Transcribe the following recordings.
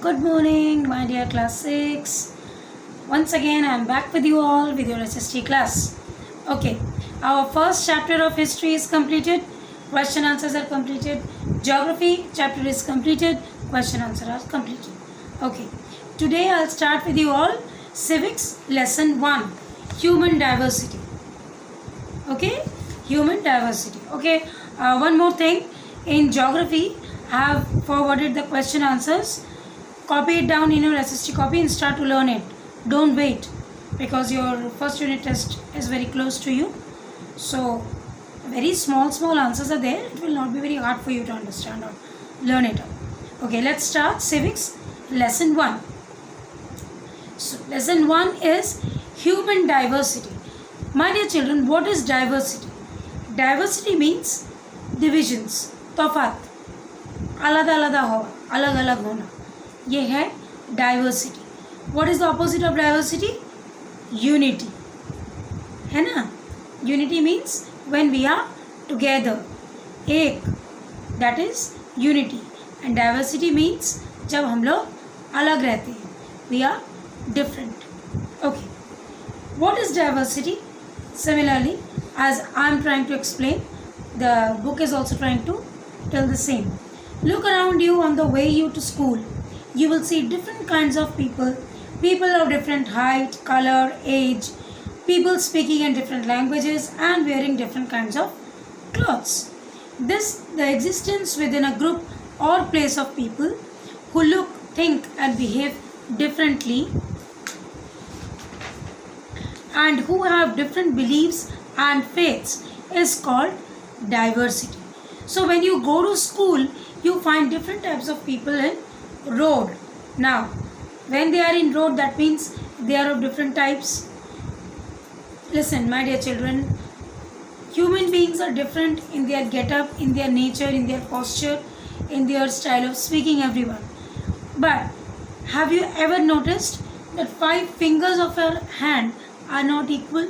good morning, my dear class 6. Once again, I am back with you all with your SST class. Okay, our first chapter of history is completed. Question answers are completed. Geography chapter is completed. Question answers are completed. Okay, today I'll start with you all civics lesson 1, human diversity. Okay, human diversity. Okay, one more thing, in geography I have forwarded the question answers. Copy it down in your SST copy and start to learn it. Don't wait, because your first unit test is very close to you. So very small answers are there. It will not be very hard for you to understand or learn it. Okay, let's start civics lesson 1. So lesson 1 is human diversity. My dear children, what is diversity? Diversity means divisions, तफात, अलग-अलग होना, अलग-अलग होना, ये है diversity. What is the opposite of diversity? Unity, है ना? Unity means when we are together, एक, that is unity. And diversity means जब हम लोग अलग रहते हैं, we are different. Okay, what is diversity? Similarly, as I am trying to explain, the book is also trying to tell the same. Look around you on the way you to school. You will see different kinds of people, people of different height, color, age, people speaking in different languages and wearing different kinds of clothes. The existence within a group or place of people who look, think and behave differently and who have different beliefs and faiths is called diversity. So when you go to school, you find different types of people in road. Now, when they are in road, that means they are of different types. Listen, my dear children, human beings are different in their get-up, in their nature, in their posture, in their style of speaking, everyone. But have you ever noticed that 5 fingers of your hand are not equal?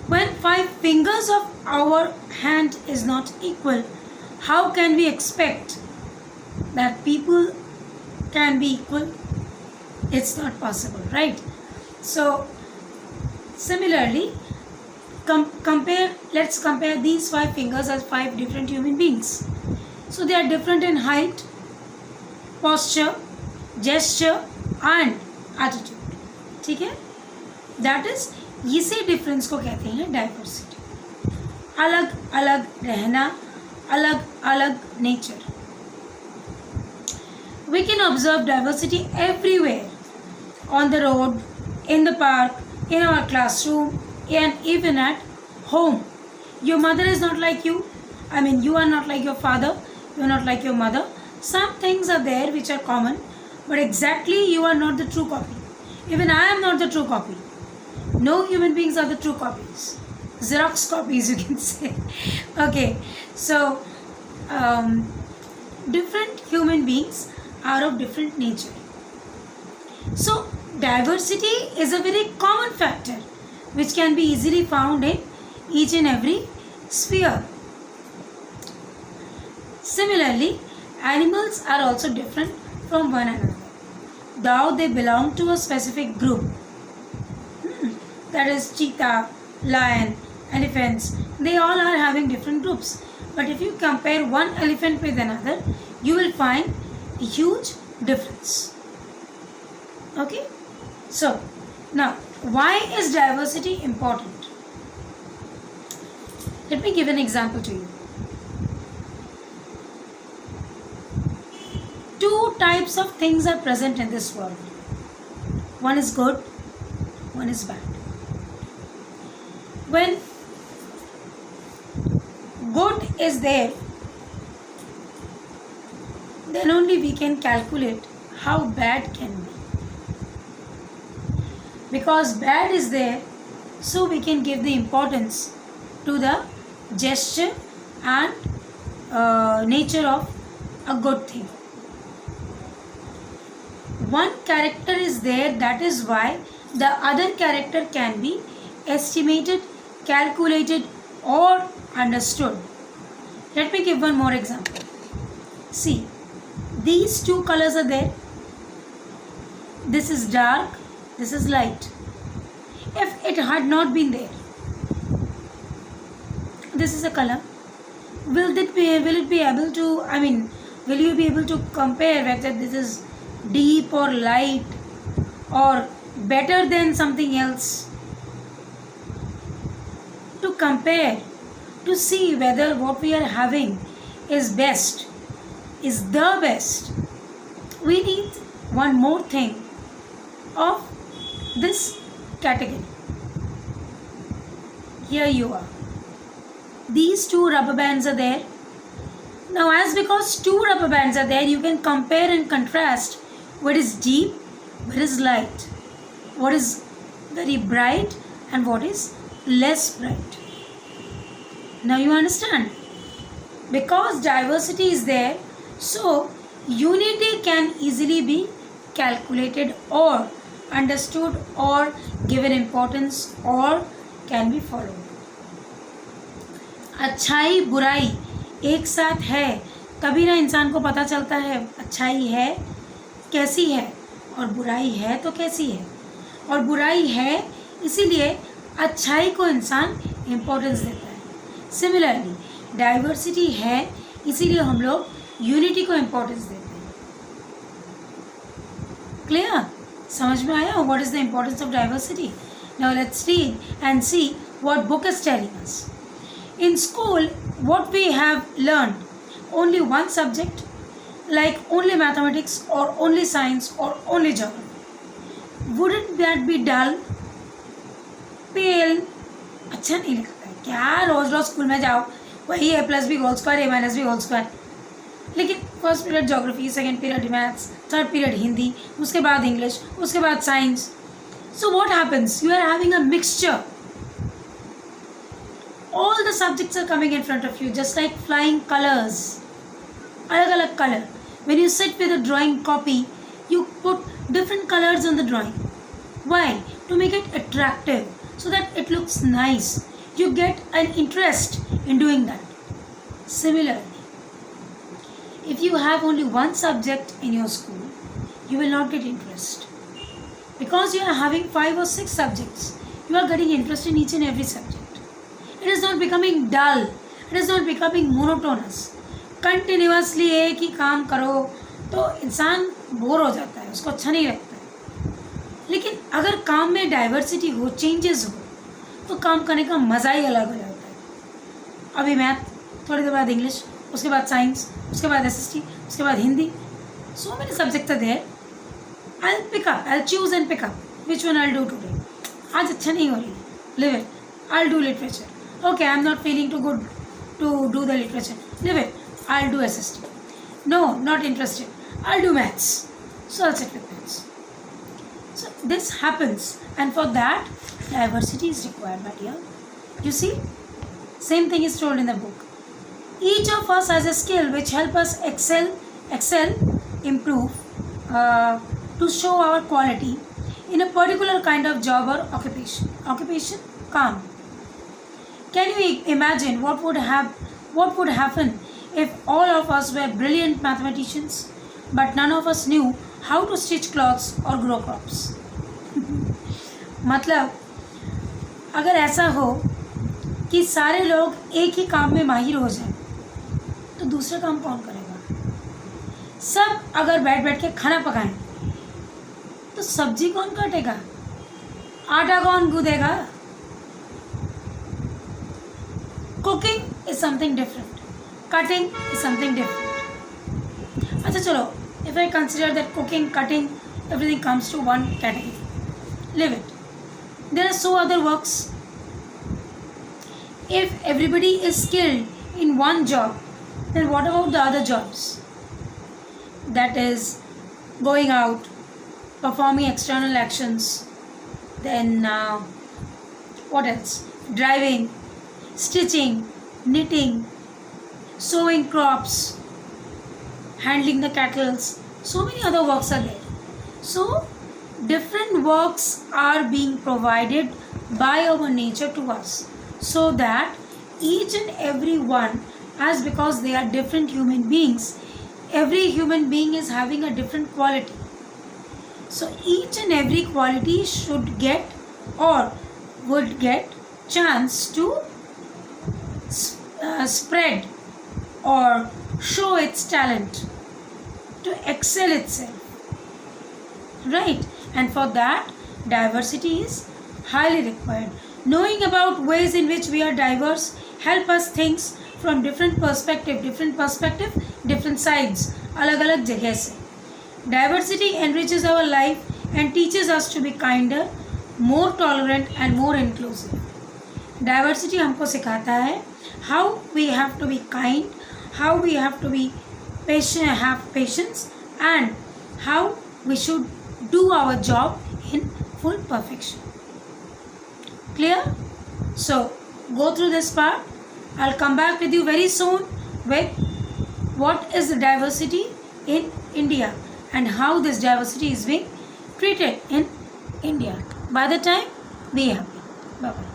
When 5 fingers of our hand is not equal, how can we expect that people can be equal? It's not possible, right? So similarly, let's compare these 5 fingers as 5 different human beings. So they are different in height, posture, gesture and attitude. ठीक है? That is, इसी difference को कहते हैं diversity. अलग अलग रहना, अलग अलग nature. We can observe diversity everywhere, on the road, in the park, in our classroom, and even at home. Your mother is not like you. I mean, you are not like your father. You are not like your mother. Some things are there which are common, but exactly you are not the true copy. Even I am not the true copy. No human beings are the true copies. Xerox copies, you can say. Okay, so different human beings are of different nature. So diversity is a very common factor which can be easily found in each and every sphere. Similarly, animals are also different from one another, though they belong to a specific group. That is cheetah, lion, elephants. They all are having different groups. But if you compare one elephant with another, you will find a huge difference. Okay? So, now, why is diversity important? Let me give an example to you. 2 types of things are present in this world. One is good, one is bad. When good is there, then only we can calculate how bad can be. Because bad is there, so we can give the importance to the gesture and nature of a good thing. One character is there, that is why the other character can be estimated, calculated or understood. Let me give one more example. See, These two colors are there. This is dark, this is light. If it had not been there, this is a color. Will it be able to, will you be able to compare whether this is deep or light or better than something else? To compare, to see whether what we are having is best, is the best, we need one more thing of this category. Here you are. These two rubber bands are there. Now, as because two rubber bands are there, you can compare and contrast what is deep, what is light, what is very bright and what is less bright. Now you understand? Because diversity is there, so unity can easily be calculated or understood or given importance or can be followed. अच्छाई बुराई एक साथ है तभी ना इंसान को पता चलता है अच्छाई है कैसी है और बुराई है तो कैसी है, और बुराई है इसीलिए अच्छाई को इंसान इम्पोर्टेंस देता है। सिमिलरली डाइवर्सिटी है इसीलिए हम लोग यूनिटी को इम्पोर्टेंस देते हैं। क्लियर? समझ में आया what is the importance of diversity? Now let's read and see what book is telling us. In school, what we have learned, only one subject, like only mathematics or only science or only geography. Wouldn't that be dull? Pale? अच्छा नहीं लगता है क्या रोज रोज school में जाओ वही a plus B whole square a minus B whole square. लेकिन first period geography, second period maths, third period Hindi, उसके बाद इंग्लिश, उसके बाद science. So what happens? You are having a mixture. All the subjects are coming in front of you just like flying colors. अलग अलग color. When you sit with a drawing copy, you put different colors on the drawing. Why? To make it attractive, so that it looks nice. You get an interest in doing that. Similarly, if you have only one subject in your school, you will not get interest. Because you are having 5 or 6 subjects, you are getting interest in each and every subject. It is not becoming dull. It is not becoming monotonous. Continuously एक ही काम करो तो इंसान bore हो जाता है, उसको अच्छा नहीं लगता है। लेकिन अगर काम में डाइवर्सिटी हो, चेंजेस हो, तो काम करने का मज़ा ही अलग हो जाता है। अभी मैथ, थोड़ी देर बाद इंग्लिश, उसके बाद साइंस, उसके बाद एसएसटी, उसके बाद Hindi. So many subjects are there. I'll pick up. I'll choose and pick up. Which one I'll do today? आज अच्छा नहीं हो रही, leave it. I'll do literature. Okay, I'm not feeling too good to do the literature. Leave it. I'll do SST. No, not interested. I'll do maths. So I'll sit with maths. So this happens, and for that, diversity is required, my dear. You see, same thing is told in the book. Each of us has a skill which help us excel, improve, to show our quality in a particular kind of job or occupation. Occupation, calm. Can you imagine what would happen if all of us were brilliant mathematicians, but none of us knew how to stitch clothes or grow crops? मतलब अगर ऐसा हो कि सारे लोग एक ही काम में माहिर हो जाएं, तो दूसरा काम कौन करेगा? सब अगर बैठ के खाना पकाएं, तो सब्जी कौन काटेगा? आटा कौन गूंदेगा? Cooking is something different. Cutting is something different. अच्छा चलो, if I consider that cooking, cutting, everything comes to one category, leave it. There are so other works. If everybody is skilled in one job, then what about the other jobs? That is going out, performing external actions, then what else? Driving, stitching, knitting, sowing crops, handling the cattle. So many other works are there. So different works are being provided by our nature to us, so that each and every one, as because they are different human beings, every human being is having a different quality. So each and every quality should get or would get chance to spread or show its talent, to excel itself, right? And for that, diversity is highly required. Knowing about ways in which we are diverse help us think from different perspective, different sides, अलग अलग जगह से. Diversity enriches our life and teaches us to be kinder, more tolerant and more inclusive. Diversity हमको सिखाता है how we have to be kind, how we have to be patient, have patience, and how we should do our job in full perfection. Clear? So go through this part. I'll come back with you very soon with what is the diversity in India and how this diversity is being treated in India. By the time, be happy. Bye bye.